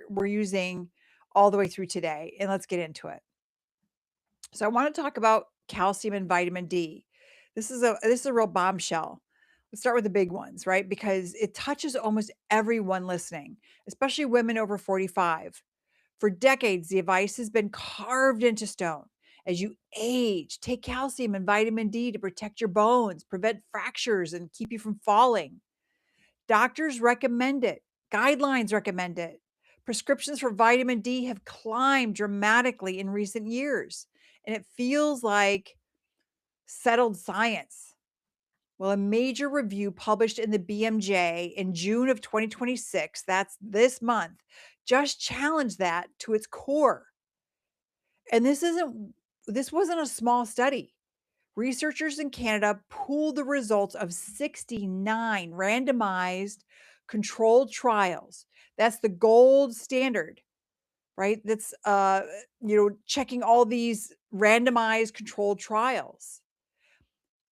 we're using all the way through today, and let's get into it. So I want to talk about calcium and vitamin D. This is a real bombshell. Let's start with the big ones, right? Because it touches almost everyone listening, especially women over 45. For decades, the advice has been carved into stone. As you age, take calcium and vitamin D to protect your bones, prevent fractures, and keep you from falling. Doctors recommend it, guidelines recommend it. Prescriptions for vitamin D have climbed dramatically in recent years, and it feels like settled science. Well, a major review published in the BMJ in June of 2026, that's this month, just challenged that to its core. And this wasn't a small study. Researchers in Canada pooled the results of 69 randomized controlled trials. That's the gold standard, right? That's checking all these randomized controlled trials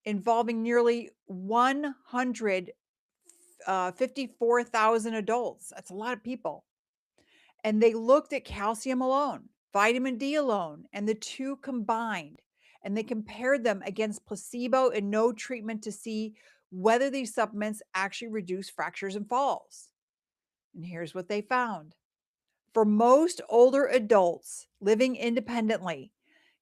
involving nearly 154,000 adults. That's a lot of people. And they looked at calcium alone, vitamin D alone, and the two combined. And they compared them against placebo and no treatment to see whether these supplements actually reduce fractures and falls. And here's what they found. For most older adults living independently,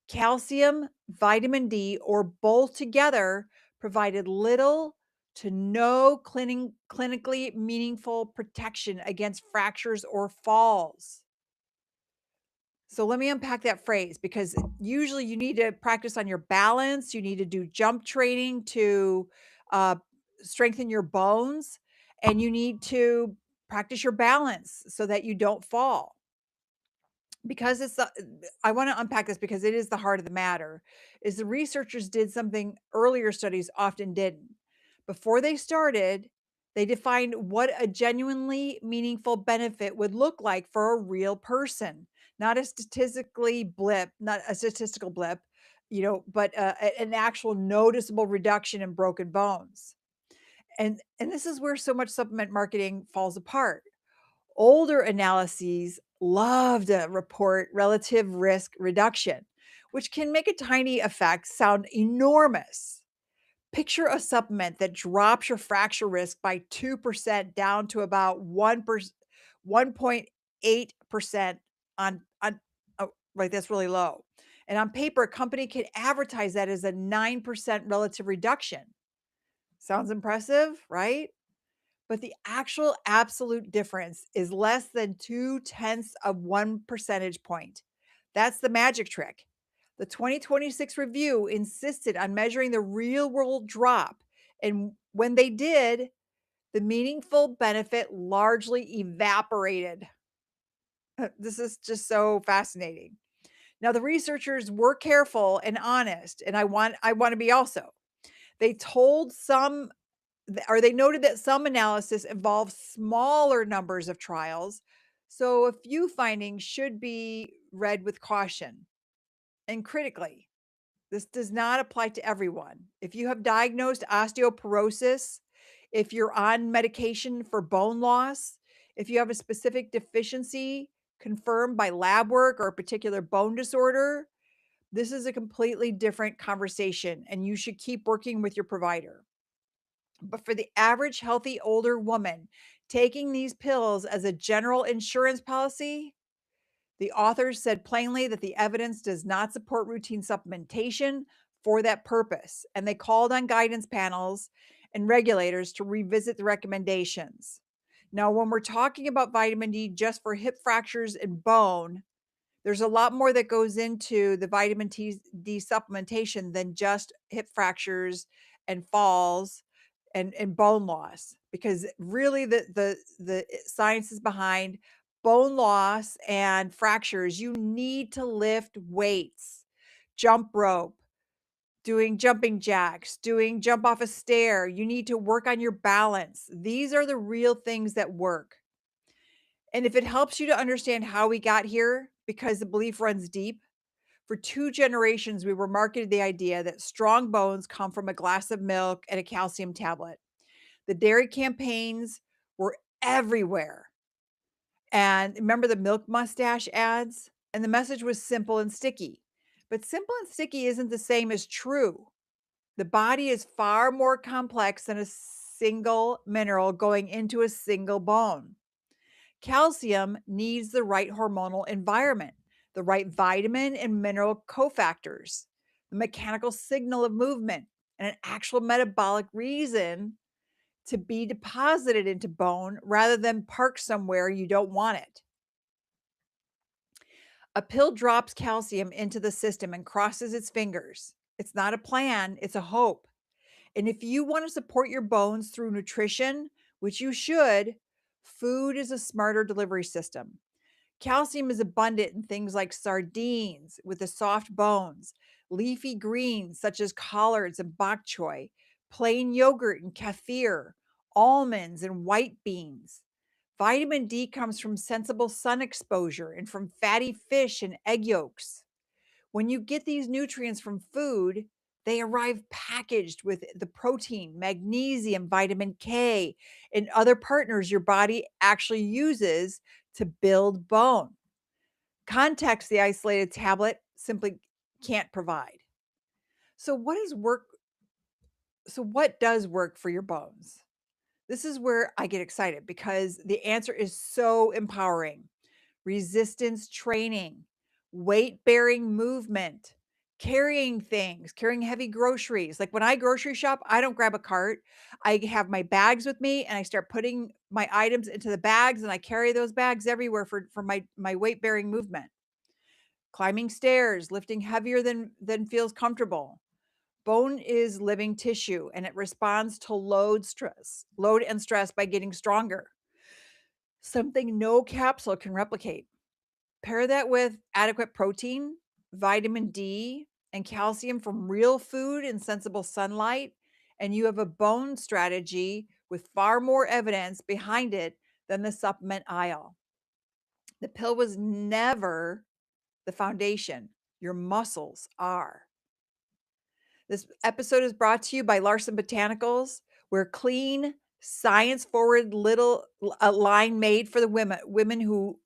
calcium, vitamin D, or both together provided little to no clinically meaningful protection against fractures or falls. So let me unpack that phrase because usually you need to practice on your balance. You need to do jump training to uh, strengthen your bones, and you need to practice your balance so that you don't fall. Because I want to unpack this because it is the heart of the matter. Is the researchers did something earlier studies often didn't. Before they started, they defined what a genuinely meaningful benefit would look like for a real person, not a statistical blip, but an actual noticeable reduction in broken bones. And this is where so much supplement marketing falls apart. Older analyses love to report relative risk reduction, which can make a tiny effect sound enormous. Picture a supplement that drops your fracture risk by 2% down to about 1.8% on right, that's really low. And on paper, a company can advertise that as a 9% relative reduction. Sounds impressive, right? But the actual absolute difference is less than 2/10 of 1 percentage point. That's the magic trick. The 2026 review insisted on measuring the real world drop. And when they did, the meaningful benefit largely evaporated. This is just so fascinating. Now, the researchers were careful and honest, and I want to be also. They told some they noted that some analysis involves smaller numbers of trials, so a few findings should be read with caution and critically. This does not apply to everyone. If you have diagnosed osteoporosis, if you're on medication for bone loss, if you have a specific deficiency confirmed by lab work or a particular bone disorder, this is a completely different conversation and you should keep working with your provider. But for the average healthy older woman, taking these pills as a general insurance policy, the authors said plainly that the evidence does not support routine supplementation for that purpose. And they called on guidance panels and regulators to revisit the recommendations. Now, when we're talking about vitamin D just for hip fractures and bone, there's a lot more that goes into the D supplementation than just hip fractures and falls and bone loss, because really the science is behind bone loss and fractures. You need to lift weights, jump rope, doing jumping jacks, doing jump off a stair. You need to work on your balance. These are the real things that work. And if it helps you to understand how we got here, because the belief runs deep, for 2 generations, we were marketed the idea that strong bones come from a glass of milk and a calcium tablet. The dairy campaigns were everywhere. And remember the milk mustache ads? And the message was simple and sticky. But simple and sticky isn't the same as true. The body is far more complex than a single mineral going into a single bone. Calcium needs the right hormonal environment, the right vitamin and mineral cofactors, the mechanical signal of movement, and an actual metabolic reason to be deposited into bone rather than parked somewhere you don't want it. A pill drops calcium into the system and crosses its fingers. It's not a plan, it's a hope. And if you want to support your bones through nutrition, which you should, food is a smarter delivery system. Calcium is abundant in things like sardines with the soft bones, leafy greens such as collards and bok choy, plain yogurt and kefir, almonds and white beans. Vitamin D comes from sensible sun exposure and from fatty fish and egg yolks. When you get these nutrients from food, they arrive packaged with the protein, magnesium, vitamin K, and other partners your body actually uses to build bone. Context the isolated tablet simply can't provide. So what does work for your bones? This is where I get excited because the answer is so empowering. Resistance training, weight bearing movement, carrying things, carrying heavy groceries. Like when I grocery shop, I don't grab a cart. I have my bags with me and I start putting my items into the bags and I carry those bags everywhere for my weight bearing movement. Climbing stairs, lifting heavier than feels comfortable. Bone is living tissue and it responds to load and stress by getting stronger. Something no capsule can replicate. Pair that with adequate protein, vitamin D, and calcium from real food and sensible sunlight, and you have a bone strategy with far more evidence behind it than the supplement aisle. The pill was never the foundation. Your muscles are. This episode is brought to you by Larson Botanicals, where clean, science-forward little a line made for the women who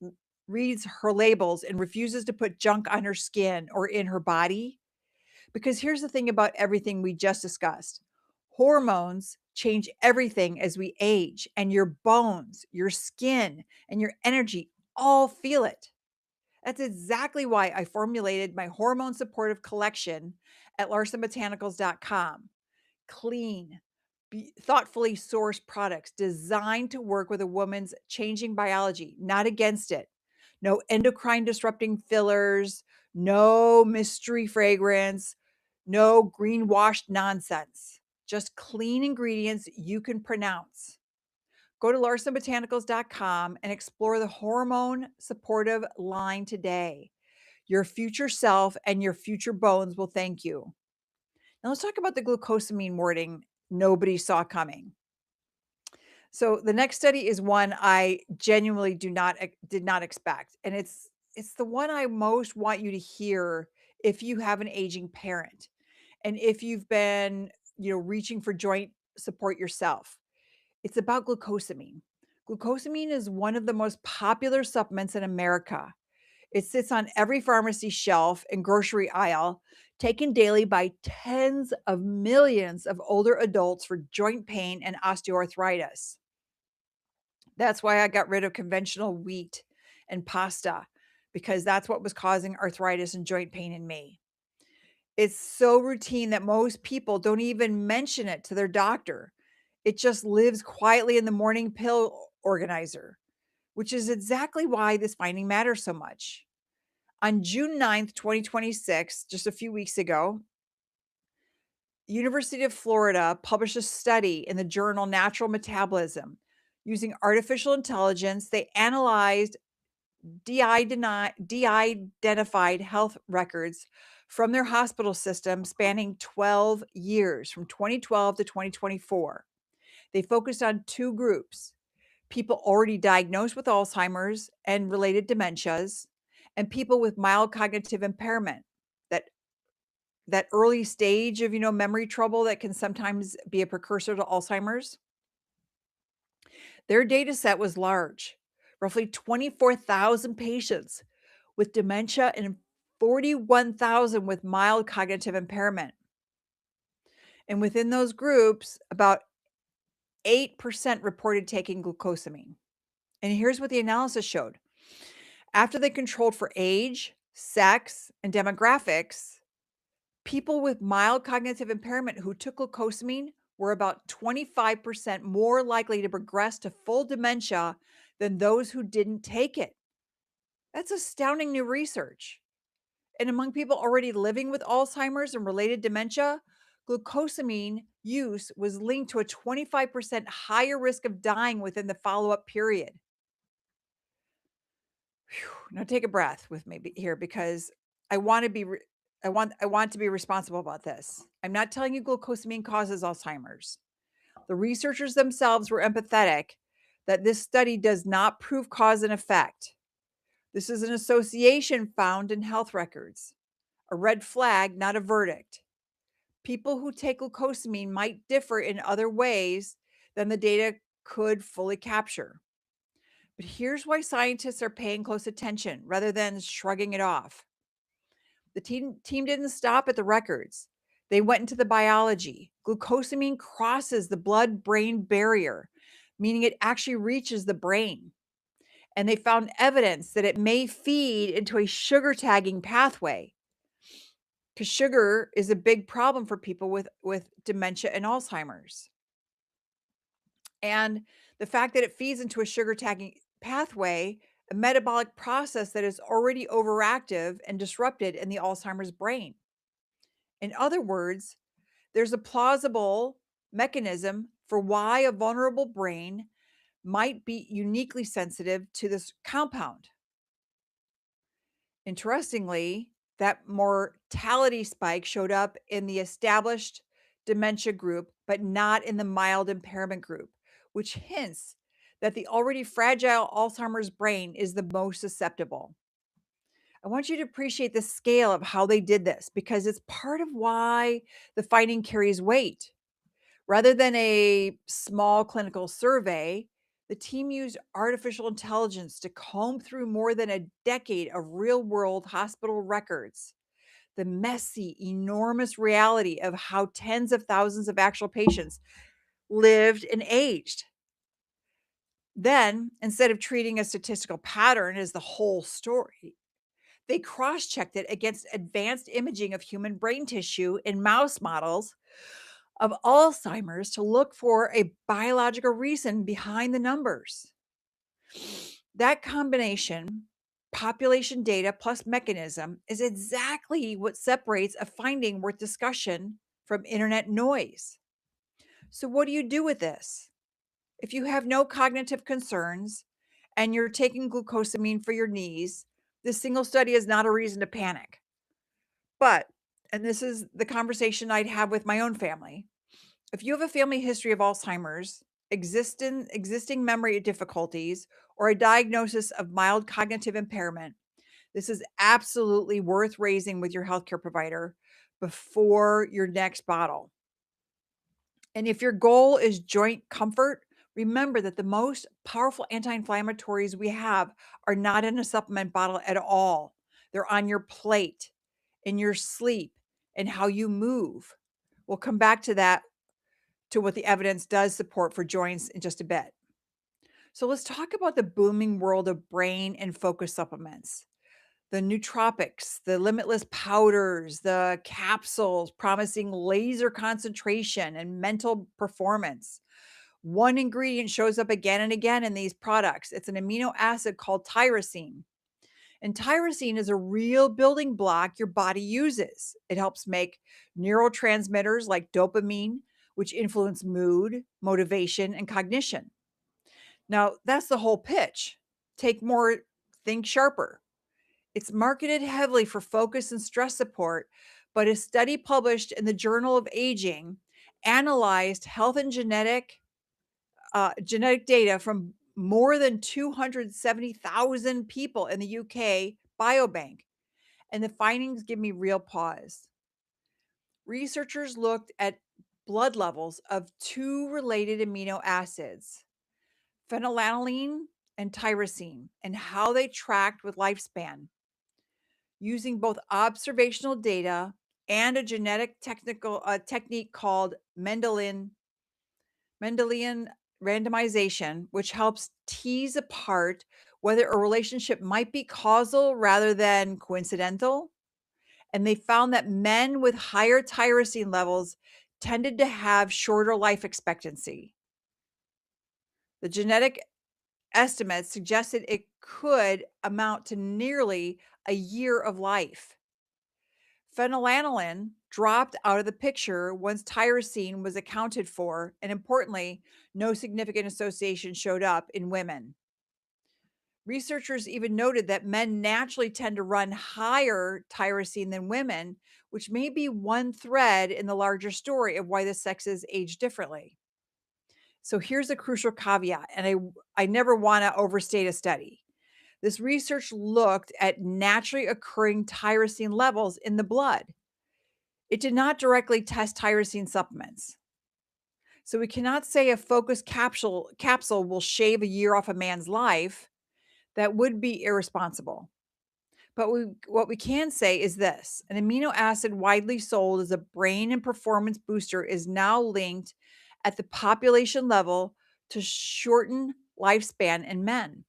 reads her labels and refuses to put junk on her skin or in her body. Because here's the thing about everything we just discussed. Hormones change everything as we age, and your bones, your skin, and your energy all feel it. That's exactly why I formulated my hormone supportive collection at larsonbotanicals.com. Clean, thoughtfully sourced products designed to work with a woman's changing biology, not against it. No endocrine disrupting fillers, no mystery fragrance, no greenwashed nonsense. Just clean ingredients you can pronounce. Go to larsonbotanicals.com and explore the hormone supportive line today. Your future self and your future bones will thank you. Now let's talk about the glucosamine warning nobody saw coming. So the next study is one I genuinely did not expect, and it's the one I most want you to hear if you have an aging parent and if you've been, reaching for joint support yourself. It's about glucosamine. Glucosamine is one of the most popular supplements in America. It sits on every pharmacy shelf and grocery aisle, taken daily by tens of millions of older adults for joint pain and osteoarthritis. That's why I got rid of conventional wheat and pasta, because that's what was causing arthritis and joint pain in me. It's so routine that most people don't even mention it to their doctor. It just lives quietly in the morning pill organizer, which is exactly why this finding matters so much. On June 9th, 2026, just a few weeks ago, University of Florida published a study in the journal Natural Metabolism. Using artificial intelligence, they analyzed de-identified health records from their hospital system spanning 12 years, from 2012 to 2024. They focused on two groups: people already diagnosed with Alzheimer's and related dementias, and people with mild cognitive impairment, that that early stage of, memory trouble that can sometimes be a precursor to Alzheimer's. Their data set was large, roughly 24,000 patients with dementia and 41,000 with mild cognitive impairment. And within those groups, about 8% reported taking glucosamine. And here's what the analysis showed. After they controlled for age, sex, and demographics, people with mild cognitive impairment who took glucosamine were about 25% more likely to progress to full dementia than those who didn't take it. That's astounding new research. And among people already living with Alzheimer's and related dementia, glucosamine use was linked to a 25% higher risk of dying within the follow up period. Phew. Now take a breath with me here because I want to be I want to be responsible about this. I'm not telling you glucosamine causes Alzheimer's. The researchers themselves were empathetic that this study does not prove cause and effect. This is an association found in health records, a red flag, not a verdict. People who take glucosamine might differ in other ways than the data could fully capture. But here's why scientists are paying close attention rather than shrugging it off. The team didn't stop at the records. They went into the biology. Glucosamine crosses the blood brain barrier, meaning it actually reaches the brain. And they found evidence that it may feed into a sugar tagging pathway because sugar is a big problem for people with dementia and Alzheimer's. And the fact that it feeds into a sugar tagging pathway, a metabolic process that is already overactive and disrupted in the Alzheimer's brain. In other words, there's a plausible mechanism for why a vulnerable brain might be uniquely sensitive to this compound. Interestingly, that mortality spike showed up in the established dementia group, but not in the mild impairment group, which hints that the already fragile Alzheimer's brain is the most susceptible. I want you to appreciate the scale of how they did this because it's part of why the finding carries weight. Rather than a small clinical survey, the team used artificial intelligence to comb through more than a decade of real world hospital records, the messy, enormous reality of how tens of thousands of actual patients lived and aged. Then, instead of treating a statistical pattern as the whole story, they cross checked it against advanced imaging of human brain tissue in mouse models of Alzheimer's to look for a biological reason behind the numbers. That combination, population data plus mechanism, is exactly what separates a finding worth discussion from internet noise. So, what do you do with this? If you have no cognitive concerns and you're taking glucosamine for your knees, this single study is not a reason to panic. But, and this is the conversation I'd have with my own family, if you have a family history of Alzheimer's, existing memory difficulties, or a diagnosis of mild cognitive impairment, this is absolutely worth raising with your healthcare provider before your next bottle. And if your goal is joint comfort, remember that the most powerful anti inflammatories we have are not in a supplement bottle at all. They're on your plate, in your sleep, and how you move. We'll come back to that, to what the evidence does support for joints in just a bit. So let's talk about the booming world of brain and focus supplements. The nootropics, the limitless powders, the capsules promising laser concentration and mental performance. One ingredient shows up again and again in these products. It's an amino acid called tyrosine. And tyrosine is a real building block your body uses. It helps make neurotransmitters like dopamine, which influence mood, motivation, and cognition. Now, that's the whole pitch. Take more, think sharper. It's marketed heavily for focus and stress support, but a study published in the Journal of Aging analyzed health and genetic data from more than 270,000 people in the UK Biobank, and the findings give me real pause. Researchers looked at blood levels of two related amino acids, phenylalanine and tyrosine and how they tracked with lifespan using both observational data and a genetic technical technique called Mendelian randomization, which helps tease apart whether a relationship might be causal rather than coincidental. And they found that men with higher tyrosine levels tended to have shorter life expectancy. The genetic estimates suggested it could amount to nearly a year of life. Phenylalanine dropped out of the picture once tyrosine was accounted for, and importantly, no significant association showed up in women. Researchers even noted that men naturally tend to run higher tyrosine than women, which may be one thread in the larger story of why the sexes age differently. So here's a crucial caveat, and I never want to overstate a study. This research looked at naturally occurring tyrosine levels in the blood. It did not directly test tyrosine supplements. So we cannot say a focused capsule will shave a year off a man's life. That would be irresponsible. But what we can say is this: an amino acid widely sold as a brain and performance booster is now linked at the population level to shorten lifespan in men.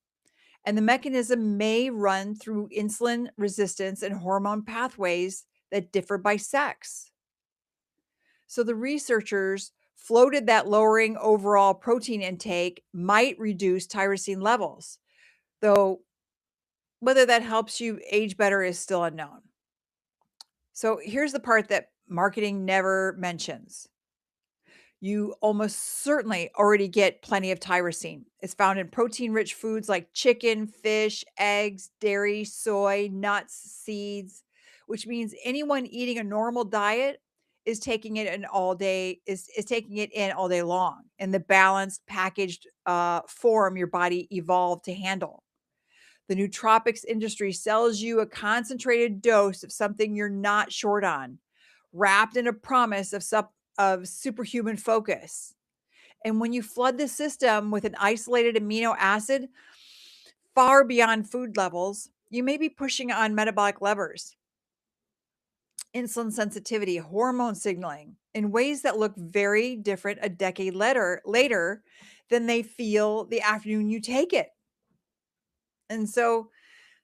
And the mechanism may run through insulin resistance and hormone pathways that differ by sex. So the researchers floated that lowering overall protein intake might reduce tyrosine levels, though whether that helps you age better is still unknown. So here's the part that marketing never mentions. You almost certainly already get plenty of tyrosine. It's found in protein rich foods like chicken, fish, eggs, dairy, soy, nuts, seeds, which means anyone eating a normal diet is taking it in all day, is taking it in all day long in the balanced packaged form your body evolved to handle. The nootropics industry sells you a concentrated dose of something you're not short on, wrapped in a promise of superhuman focus. And when you flood the system with an isolated amino acid far beyond food levels, you may be pushing on metabolic levers, insulin sensitivity, hormone signaling in ways that look very different a decade later than they feel the afternoon you take it. And so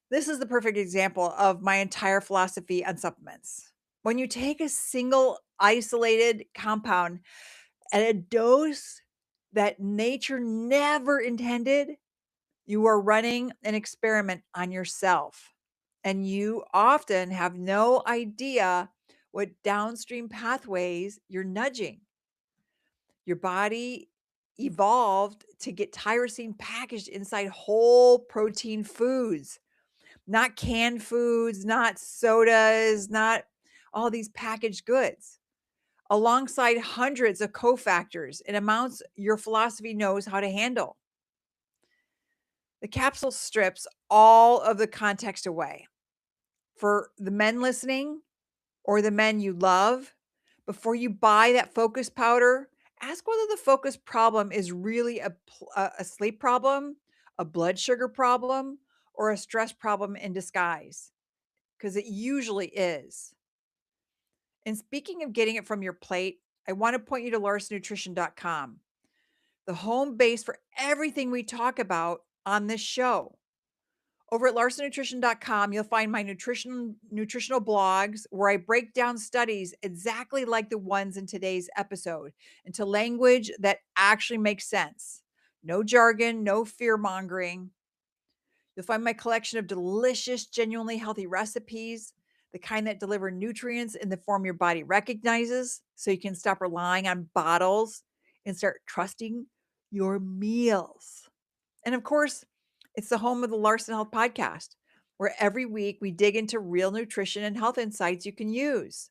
this is the perfect example of my entire philosophy on supplements. When you take a single isolated compound at a dose that nature never intended, you are running an experiment on yourself. And you often have no idea what downstream pathways you're nudging. Your body evolved to get tyrosine packaged inside whole protein foods, not canned foods, not sodas, not all these packaged goods, alongside hundreds of cofactors in amounts your philosophy knows how to handle. The capsule strips all of the context away. For the men listening or the men you love, before you buy that focus powder, ask whether the focus problem is really a sleep problem, a blood sugar problem, or a stress problem in disguise, because it usually is. And speaking of getting it from your plate, I want to point you to larsnutrition.com, the home base for everything we talk about on this show. Over at larsnutrition.com, you'll find my nutritional blogs where I break down studies exactly like the ones in today's episode into language that actually makes sense. No jargon, no fear mongering. You'll find my collection of delicious, genuinely healthy recipes, the kind that deliver nutrients in the form your body recognizes, so you can stop relying on bottles and start trusting your meals. And of course, it's the home of the Larson Health Podcast, where every week we dig into real nutrition and health insights you can use.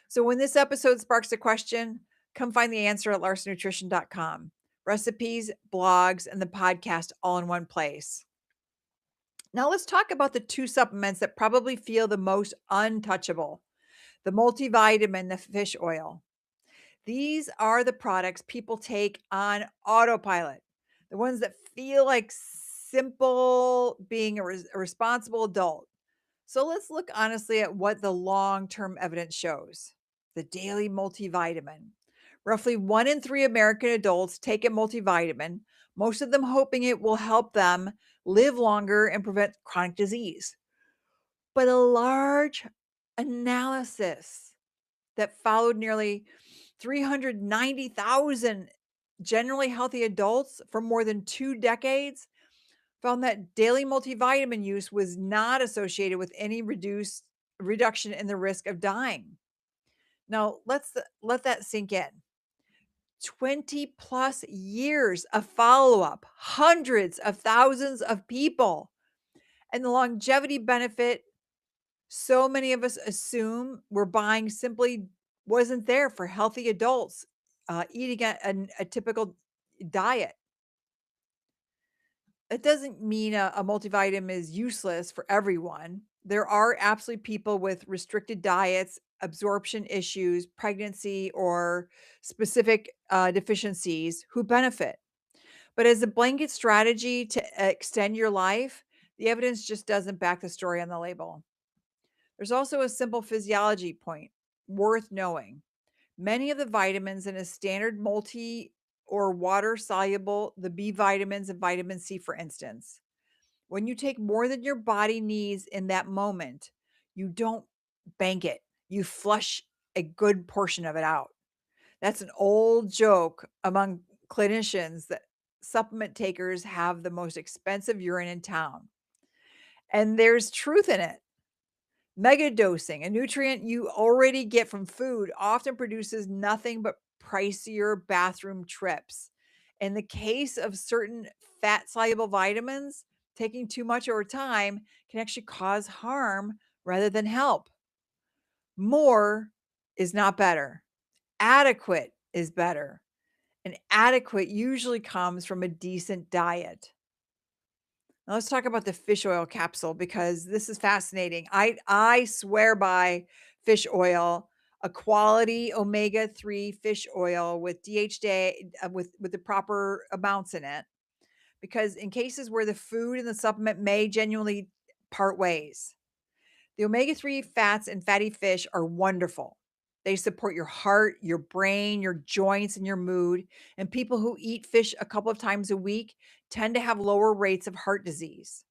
So when this episode sparks a question, come find the answer at larsnutrition.com. Recipes, blogs, and the podcast all in one place. Now let's talk about the two supplements that probably feel the most untouchable: the multivitamin, the fish oil. These are the products people take on autopilot, the ones that feel like simple being a responsible adult. So let's look honestly at what the long term evidence shows. The daily multivitamin. Roughly 1 in 3 American adults take a multivitamin, most of them hoping it will help them live longer and prevent chronic disease. But a large analysis that followed nearly 390,000 generally healthy adults for more than 2 decades found that daily multivitamin use was not associated with any reduced reduction in the risk of dying. Now, let that sink in. 20 plus years of follow-up, hundreds of thousands of people, and the longevity benefit so many of us assume we're buying simply wasn't there for healthy adults eating a typical diet. It doesn't mean a multivitamin is useless for everyone. There are absolutely people with restricted diets, absorption issues, pregnancy, or specific deficiencies who benefit. But as a blanket strategy to extend your life, the evidence just doesn't back the story on the label. There's also a simple physiology point worth knowing. Many of the vitamins in a standard multi or water soluble, the B vitamins and vitamin C, for instance, when you take more than your body needs in that moment, you don't bank it. You flush a good portion of it out. That's an old joke among clinicians that supplement takers have the most expensive urine in town. And there's truth in it. Megadosing, a nutrient you already get from food, often produces nothing but pricier bathroom trips. In the case of certain fat soluble vitamins, taking too much over time can actually cause harm rather than help. More is not better. Adequate is better. And adequate usually comes from a decent diet. Now let's talk about the fish oil capsule because this is fascinating. I swear by fish oil, a quality omega-3 fish oil with DHA with the proper amounts in it, because in cases where the food and the supplement may genuinely part ways. The omega-3 fats in fatty fish are wonderful. They support your heart, your brain, your joints, and your mood. And people who eat fish a couple of times a week tend to have lower rates of heart disease.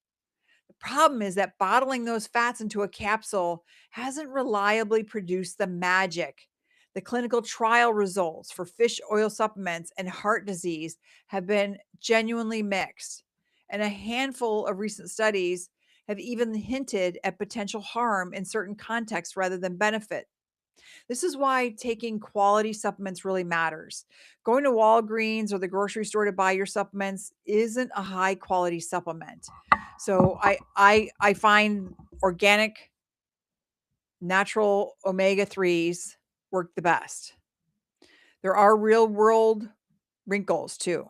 The problem is that bottling those fats into a capsule hasn't reliably produced the magic. The clinical trial results for fish oil supplements and heart disease have been genuinely mixed. And a handful of recent studies have even hinted at potential harm in certain contexts rather than benefit. This is why taking quality supplements really matters. Going to Walgreens or the grocery store to buy your supplements isn't a high quality supplement. So I find organic natural omega 3s work the best. There are real world wrinkles too.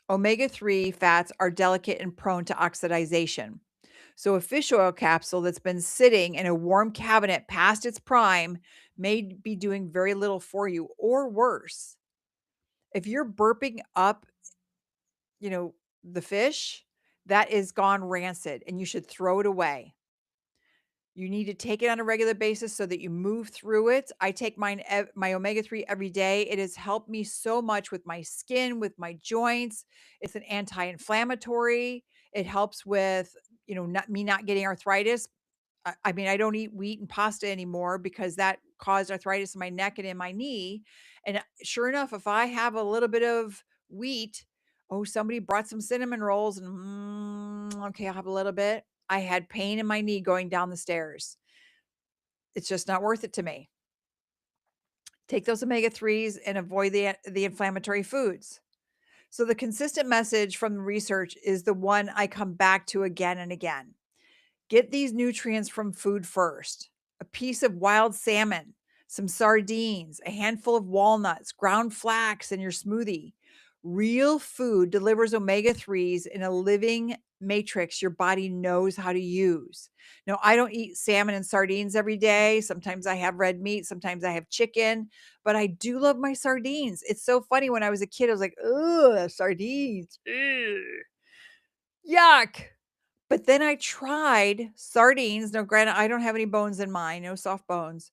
Omega 3 fats are delicate and prone to oxidization. So, a fish oil capsule that's been sitting in a warm cabinet past its prime may be doing very little for you, or worse. If you're burping up, the fish, that is gone rancid and you should throw it away. You need to take it on a regular basis so that you move through it. I take my omega-3 every day. It has helped me so much with my skin, with my joints. It's an anti-inflammatory. It helps with, not getting arthritis. I mean, I don't eat wheat and pasta anymore because that caused arthritis in my neck and in my knee. And sure enough, if I have a little bit of wheat, oh, somebody brought some cinnamon rolls and okay, I'll have a little bit. I had pain in my knee going down the stairs. It's just not worth it to me. Take those omega 3s and avoid the inflammatory foods. So the consistent message from the research is the one I come back to again and again. Get these nutrients from food first. A piece of wild salmon, some sardines, a handful of walnuts, ground flax in your smoothie. Real food delivers omega 3s in a living matrix your body knows how to use. Now, I don't eat salmon and sardines every day. Sometimes I have red meat, sometimes I have chicken, but I do love my sardines. It's so funny. When I was a kid, I was like, ugh, sardines. Ugh. Yuck. But then I tried sardines. Now, granted, I don't have any bones in mine, no soft bones,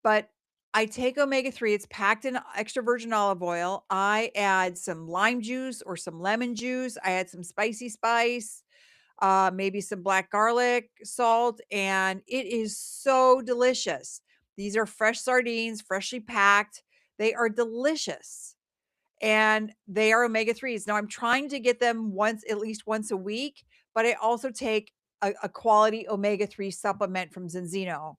but I take omega-3, it's packed in extra virgin olive oil. I add some lime juice or some lemon juice. I add some spicy spice, maybe some black garlic, salt, and it is so delicious. These are fresh sardines, freshly packed. They are delicious and they are omega-3s. Now I'm trying to get them once at least once a week, but I also take a quality omega-3 supplement from Zinzino,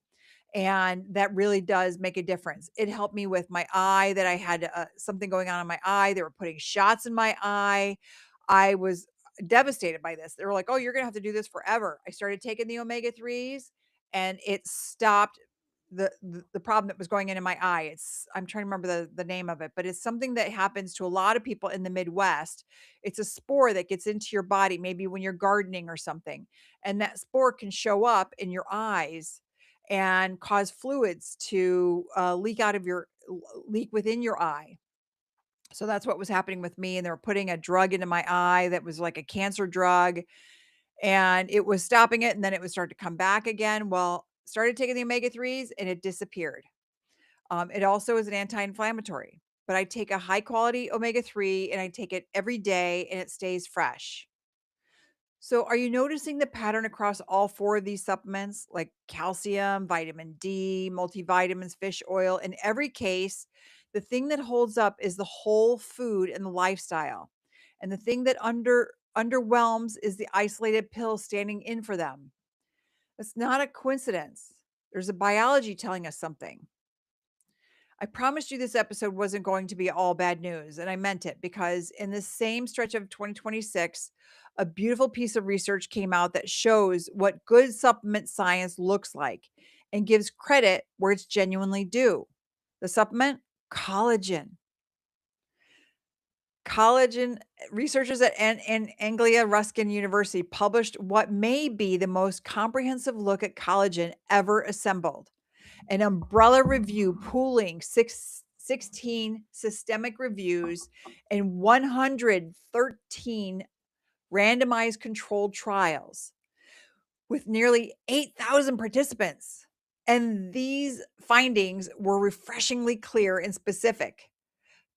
and that really does make a difference. It helped me with my eye that I had, something going on in my eye. They were putting shots in my eye. I was devastated by this. They were like, "Oh, you're gonna have to do this forever." I started taking the omega-3s, and it stopped the problem that was going into my eye. I'm trying to remember the name of it, but it's something that happens to a lot of people in the Midwest. It's a spore that gets into your body, maybe when you're gardening or something, and that spore can show up in your eyes and cause fluids to leak out of leak within your eye. So that's what was happening with me, and they were putting a drug into my eye that was like a cancer drug, and it was stopping it, and then it would start to come back again. Well, started taking the omega-3s and it disappeared. It also is an anti-inflammatory, but I take a high quality omega-3 and I take it every day and it stays fresh. So, are you noticing the pattern across all four of these supplements, like calcium, vitamin D, multivitamins, fish oil? In every case, the thing that holds up is the whole food and the lifestyle. And the thing that underwhelms is the isolated pill standing in for them. It's not a coincidence. There's a biology telling us something. I promised you this episode wasn't going to be all bad news, and I meant it because in the same stretch of 2026, a beautiful piece of research came out that shows what good supplement science looks like and gives credit where it's genuinely due. The supplement, collagen. Collagen researchers at Anglia Ruskin University published what may be the most comprehensive look at collagen ever assembled, an umbrella review pooling 16 systemic reviews and 113 randomized controlled trials with nearly 8,000 participants. And these findings were refreshingly clear and specific.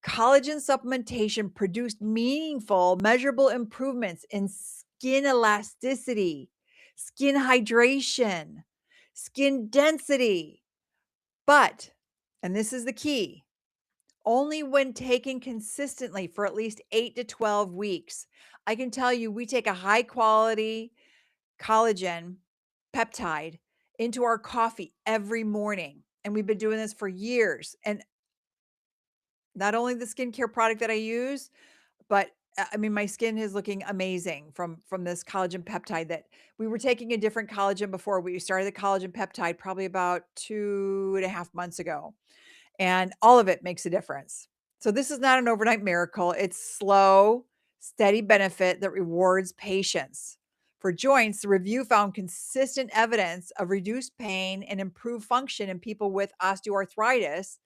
Collagen supplementation produced meaningful, measurable improvements in skin elasticity, skin hydration, skin density, but, and this is the key, only when taken consistently for at least 8 to 12 weeks. I can tell you, we take a high quality collagen peptide into our coffee every morning. And we've been doing this for years. And not only the skincare product that I use, but I mean, my skin is looking amazing from this collagen peptide that we were taking a different collagen before. We started the collagen peptide probably about 2.5 months ago, and all of it makes a difference. So this is not an overnight miracle. It's slow, steady benefit that rewards patience. For joints, the review found consistent evidence of reduced pain and improved function in people with osteoarthritis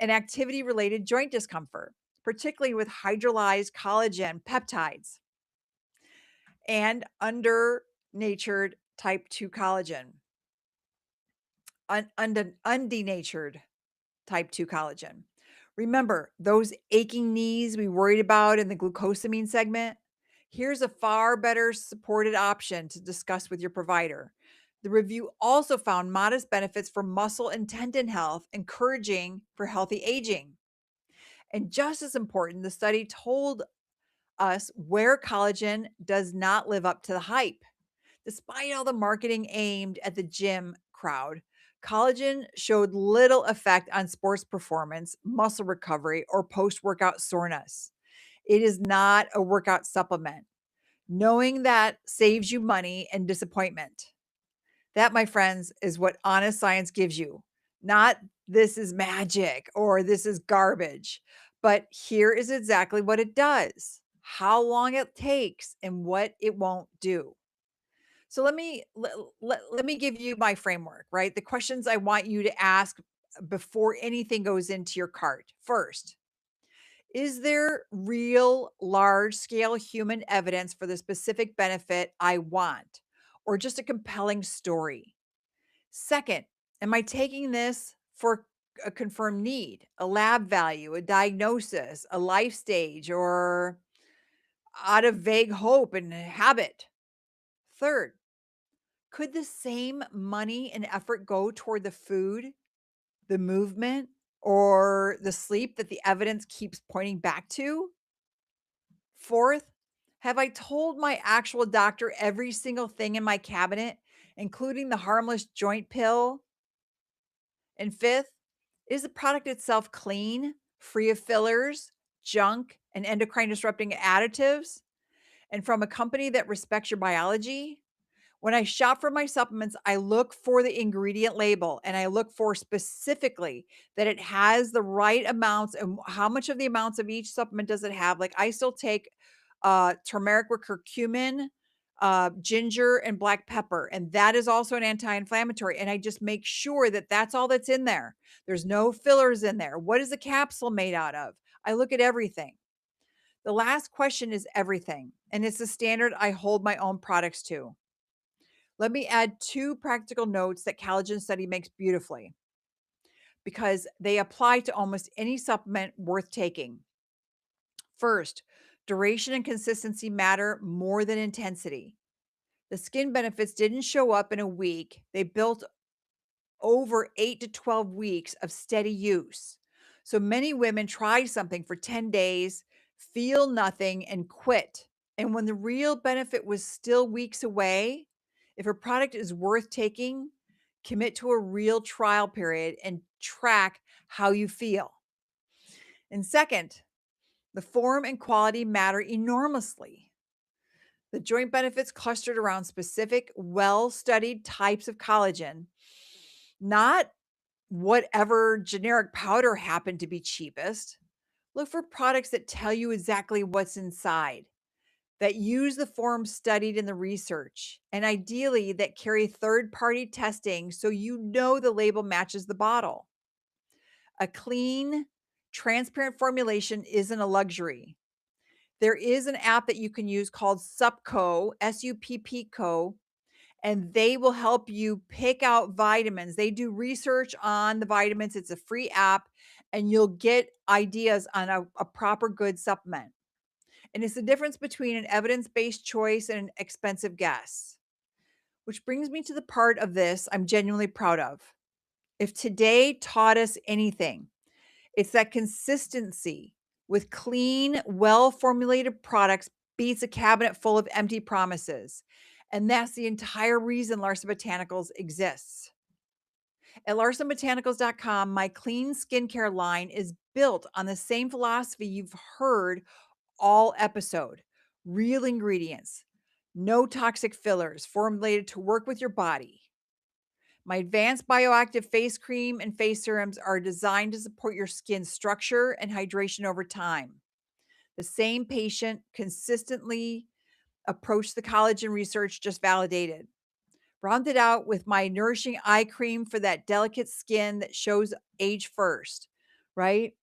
and activity related joint discomfort, particularly with hydrolyzed collagen peptides and undernatured type 2 collagen, undenatured type 2 collagen. Remember those aching knees we worried about in the glucosamine segment? Here's a far better supported option to discuss with your provider. The review also found modest benefits for muscle and tendon health, encouraging for healthy aging. And just as important, the study told us where collagen does not live up to the hype. Despite all the marketing aimed at the gym crowd, collagen showed little effect on sports performance, muscle recovery, or post workout soreness. It is not a workout supplement. Knowing that saves you money and disappointment. That, my friends, is what honest science gives you. Not this is magic or this is garbage, but here is exactly what it does, how long it takes, and what it won't do. So let me give you my framework, right? The questions I want you to ask before anything goes into your cart. First, Is there real large scale human evidence for the specific benefit I want, or just a compelling story? Second, am I taking this for a confirmed need, a lab value, a diagnosis, a life stage, or out of vague hope and habit? Third, could the same money and effort go toward the food, the movement, or the sleep that the evidence keeps pointing back to? Fourth, have I told my actual doctor every single thing in my cabinet, including the harmless joint pill? And fifth, is the product itself clean, free of fillers, junk, and endocrine disrupting additives, and from a company that respects your biology? When I shop for my supplements, I look for the ingredient label and I look for specifically that it has the right amounts and how much of the amounts of each supplement does it have. Like I still take turmeric with curcumin, ginger, and black pepper, and that is also an anti-inflammatory. And I just make sure that that's all that's in there. There's no fillers in there. What is the capsule made out of? I look at everything. The last question is everything, and it's the standard I hold my own products to. Let me add two practical notes that Collagen Study makes beautifully because they apply to almost any supplement worth taking. First, duration and consistency matter more than intensity. The skin benefits didn't show up in a week, they built over 8 to 12 weeks of steady use. So many women try something for 10 days, feel nothing, and quit. And when the real benefit was still weeks away, if a product is worth taking, commit to a real trial period and track how you feel. And second, the form and quality matter enormously. The joint benefits clustered around specific, well studied types of collagen, not whatever generic powder happened to be cheapest. Look for products that tell you exactly what's inside, that use the forms studied in the research, and ideally that carry third party testing so you know the label matches the bottle. A clean, transparent formulation isn't a luxury. There is an app that you can use called Supco, SUPPCO, and they will help you pick out vitamins. They do research on the vitamins. It's a free app, and you'll get ideas on a proper good supplement. And it's the difference between an evidence based choice and an expensive guess, which brings me to the part of this I'm genuinely proud of. If today taught us anything, it's that consistency with clean, well formulated products beats a cabinet full of empty promises. And that's the entire reason Larsa Botanicals exists. At larsenbotanicals.com, my clean skincare line is built on the same philosophy you've heard all episode: real ingredients, no toxic fillers, formulated to work with your body. My advanced bioactive face cream and face serums are designed to support your skin's structure and hydration over time. The same patient consistently approached the collagen research just validated. Rounded out with my nourishing eye cream for that delicate skin that shows age first, right?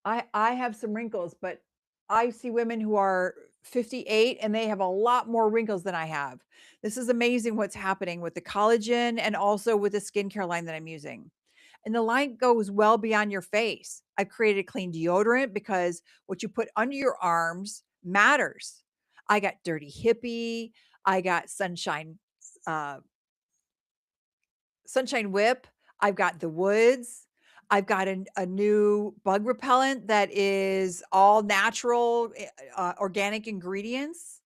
I have some wrinkles, but I see women who are 58 and they have a lot more wrinkles than I have. This is amazing what's happening with the collagen and also with the skincare line that I'm using. And the line goes well beyond your face. I've created clean deodorant because what you put under your arms matters. I got Dirty Hippie. I got uh, Sunshine Whip. I've got the Woods. I've got a new bug repellent that is all natural, organic ingredients.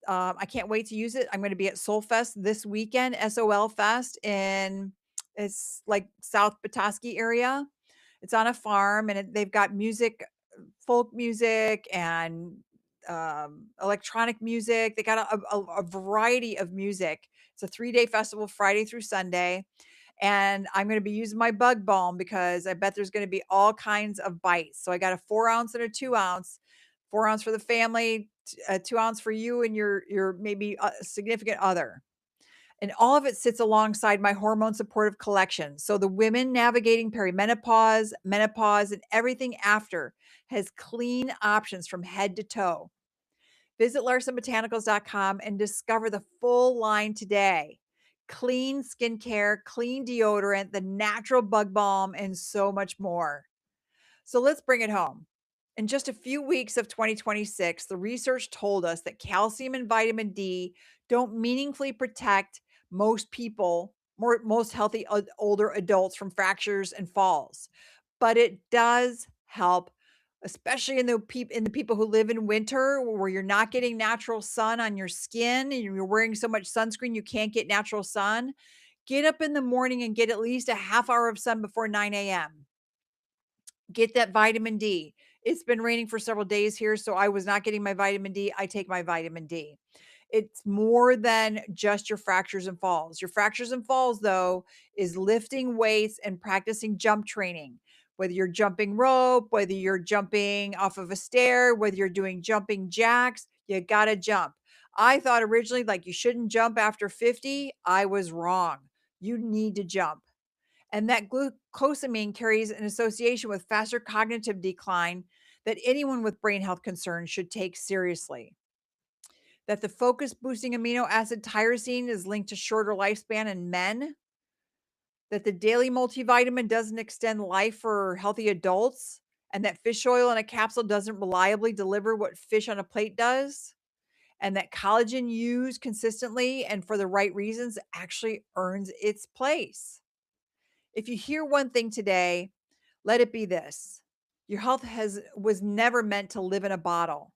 I can't wait to use it. I'm going to be at Soul Fest this weekend, SOL Fest in it's like South Petoskey area. It's on a farm and they've got music, folk music and electronic music. They got a variety of music. It's a 3-day festival, Friday through Sunday. And I'm going to be using my bug balm because I bet there's going to be all kinds of bites. So I got a 4 ounce and a 2 ounce, 4 ounce for the family, a 2 ounce for you and your maybe significant other. And all of it sits alongside my hormone supportive collection. So the women navigating perimenopause, menopause, and everything after has clean options from head to toe. Visit larsonbotanicals.com and discover the full line today. Clean skincare, clean deodorant, the natural bug balm, and so much more. So let's bring it home. In just a few weeks of 2026, the research told us that calcium and vitamin D don't meaningfully protect most healthy older adults from fractures and falls, but it does help, especially in the people who live in winter where you're not getting natural sun on your skin and you're wearing so much sunscreen you can't get natural sun. Get up in the morning and get at least a half hour of sun before 9 a.m. Get that vitamin D. It's been raining for several days here, so I was not getting my vitamin D. I take my vitamin D. It's more than just your fractures and falls. Your fractures and falls, though, is lifting weights and practicing jump training. Whether you're jumping rope, whether you're jumping off of a stair, whether you're doing jumping jacks, you gotta jump. I thought originally like you shouldn't jump after 50. I was wrong. You need to jump. And that glucosamine carries an association with faster cognitive decline that anyone with brain health concerns should take seriously. That the focus boosting amino acid tyrosine is linked to shorter lifespan in men. That the daily multivitamin doesn't extend life for healthy adults. And that fish oil in a capsule doesn't reliably deliver what fish on a plate does. And that collagen used consistently and for the right reasons actually earns its place. If you hear one thing today, let it be this. Your health has was never meant to live in a bottle.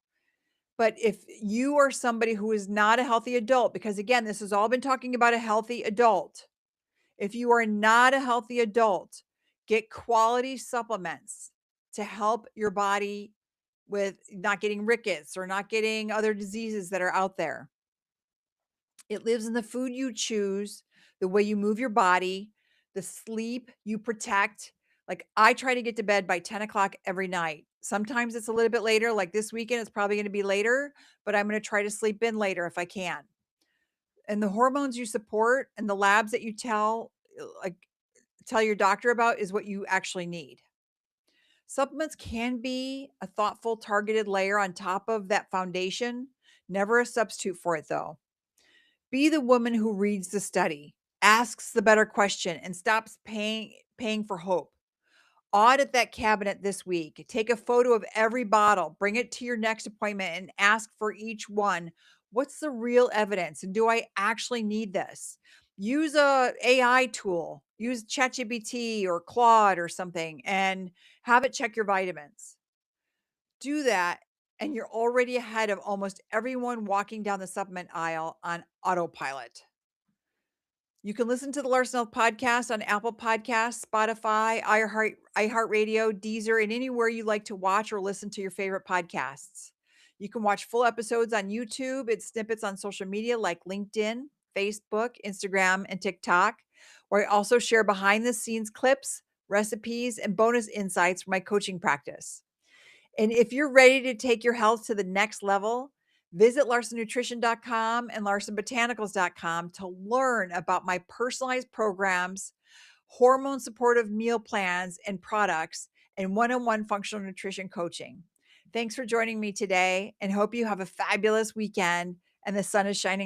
But if you are somebody who is not a healthy adult, because again, this has all been talking about a healthy adult. If you are not a healthy adult, get quality supplements to help your body with not getting rickets or not getting other diseases that are out there. It lives in the food you choose, the way you move your body, the sleep you protect. Like I try to get to bed by 10 o'clock every night. Sometimes it's a little bit later, like this weekend, it's probably going to be later, but I'm going to try to sleep in later if I can. And the hormones you support and the labs that you tell your doctor about is what you actually need. Supplements can be a thoughtful, targeted layer on top of that foundation, never a substitute for it though. Be the woman who reads the study, asks the better question, and stops paying for hope. Audit that cabinet this week. Take a photo of every bottle, bring it to your next appointment, and ask for each one, what's the real evidence? And do I actually need this? Use a AI tool, use ChatGPT or Claude or something, and have it check your vitamins. Do that, and you're already ahead of almost everyone walking down the supplement aisle on autopilot. You can listen to the Larson Health Podcast on Apple Podcasts, Spotify, iHeartRadio, Deezer, and anywhere you like to watch or listen to your favorite podcasts. You can watch full episodes on YouTube. It's snippets on social media like LinkedIn, Facebook, Instagram, and TikTok, where I also share behind the scenes clips, recipes, and bonus insights from my coaching practice. And if you're ready to take your health to the next level, visit larsonnutrition.com and larsonbotanicals.com to learn about my personalized programs, hormone supportive meal plans and products, and one-on-one functional nutrition coaching. Thanks for joining me today and hope you have a fabulous weekend and the sun is shining